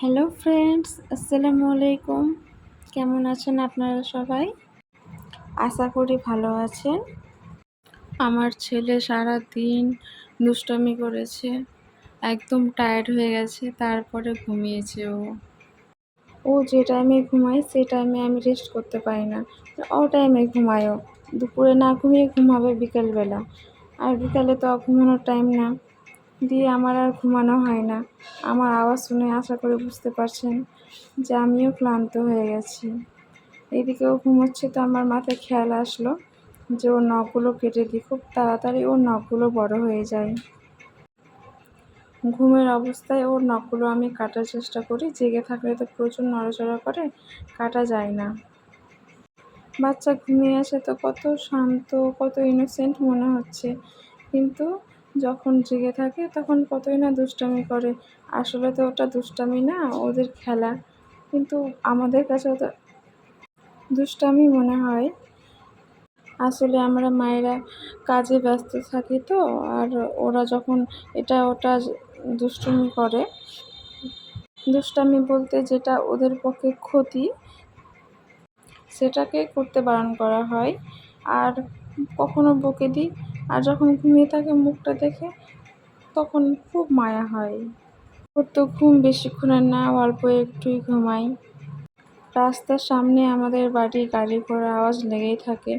Hello friends, আসসালামু আলাইকুম। কেমন আছেন আপনারা সবাই? আশা করি ভালো আছেন। আমার ছেলে সারা দিন দুষ্টামি করেছে, একদম টায়ার্ড হয়ে গেছে, তারপরে ঘুমিয়েছে ও যে টাইমে ঘুমায় সেই টাইমে আমি রেস্ট করতে পারি না। ও টাইমে ঘুমায়, দুপুরে না ঘুমিয়ে ঘুমাবে বিকেলবেলা, আর বিকালে তো ঘুমানোর টাইম না, দিয়ে আমার আর ঘুমানো হয় না। আমার আওয়াজ শুনে আশা করি বুঝতে পারছেন যে আমিও ক্লান্ত হয়ে গেছি। এদিকে ও ঘুমোচ্ছে, তো আমার মাথায় খেয়াল আসলো যে ওর নখগুলো কেটে দিই, খুব তাড়াতাড়ি ওর নখগুলো বড় হয়ে যায়। ঘুমের অবস্থায় ওর নখগুলো আমি কাটার চেষ্টা করি, জেগে থাকলে তো প্রচুর নড়াচড়া করে, কাটা যায় না। বাচ্চা ঘুমিয়ে আসে তো কত শান্ত, কত ইনোসেন্ট মনে হচ্ছে, কিন্তু যখন জেগে থাকে তখন কতই না দুষ্টামি করে। আসলে তো ওটা দুষ্টামি না, ওদের খেলা, কিন্তু আমাদের কাছে ওটা দুষ্টামি মনে হয়। আসলে আমরা মায়েরা কাজে ব্যস্ত থাকি তো, আর ওরা যখন এটা ওটা দুষ্টুমি করে, দুষ্টামি বলতে যেটা ওদের পক্ষে ক্ষতি সেটাকে করতে বারণ করা হয়, আর কখনো বকে দিই। আর যখন ঘুমিয়ে থাকে মুখটা দেখে তখন খুব মায়া হয়। ওর তো ঘুম বেশিক্ষণের না, অল্প একটুই ঘুমাই। রাস্তার সামনে আমাদের বাড়ি, গাড়ি ঘোড়ার আওয়াজ লেগেই থাকে।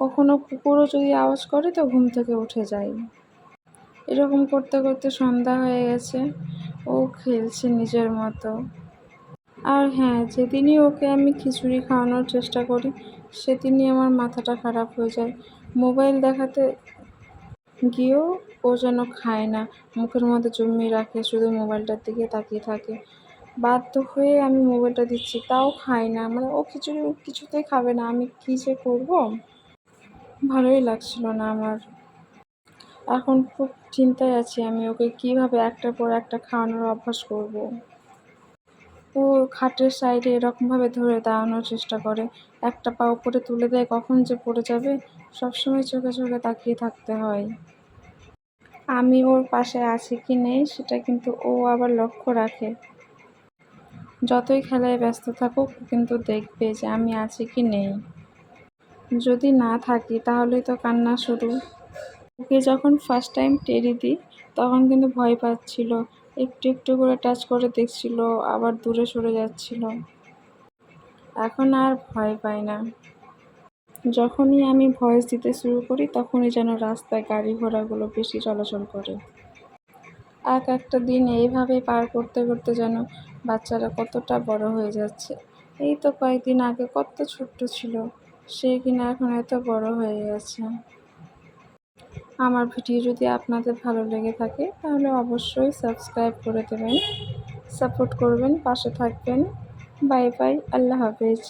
কখনো কুকুরও যদি আওয়াজ করে তো ঘুম থেকে উঠে যায়। এরকম করতে করতে সন্ধ্যা হয়ে গেছে, ও খেলছে নিজের মতো। আর হ্যাঁ, যেদিনই ওকে আমি খিচুড়ি খাওয়ানোর চেষ্টা করি সেদিনই আমার মাথাটা খারাপ হয়ে যায়। মোবাইল দেখাতে গিয়েও ও যেন খায় না, মুখের মধ্যে জমিয়ে রাখে, শুধু মোবাইলটার দিকে তাকিয়ে থাকে। বাধ্য হয়ে আমি মোবাইলটা দিচ্ছি, তাও খায় না, মানে ও খিচুড়ি কিছুতেই খাবে না। আমি কী যে করবো, ভালোই লাগছিল না আমার। এখন খুব চিন্তায় আছি আমি, ওকে কীভাবে একটার পর একটা খাওয়ানোর অভ্যাস করব। ও খাটের সাইডে এরকমভাবে ধরে দাঁড়ানোর চেষ্টা করে, একটা পা উপরে তুলে দেয়, কখন যে পড়ে যাবে সবসময় চোখে চোখে তাকিয়ে থাকতে হয়। আমি ওর পাশে আছি কি নেই সেটা কিন্তু ও আবার লক্ষ্য রাখে। যতই খেলায় ব্যস্ত থাকুক কিন্তু দেখবে যে আমি আছি কি নেই। যদি না থাকি তাহলেই তো কান্না শুরু। ওকে যখন ফার্স্ট টাইম টেডি দিই তখন কিন্তু ভয় পাচ্ছিল, একটু একটু করে টাচ করে দেখছিল, আবার দূরে সরে যাচ্ছিল। এখন আর ভয় পাই না। যখনই আমি ভয়েস দিতে শুরু করি তখনই যেন রাস্তায় গাড়ি ঘোড়াগুলো বেশি চলাচল করে। একটা দিন এইভাবেই পার করতে করতে যেন বাচ্চারা কতটা বড় হয়ে যাচ্ছে। এই তো কয়েকদিন আগে কত ছোট্ট ছিল, সে কিনা এখন এত বড় হয়ে গেছে। আমার ভিডিও যদি আপনাদের ভালো লেগে থাকে তাহলে অবশ্যই সাবস্ক্রাইব করে দেবেন, সাপোর্ট করবেন, পাশে থাকবেন। বাই বাই, আল্লাহ হাফেজ।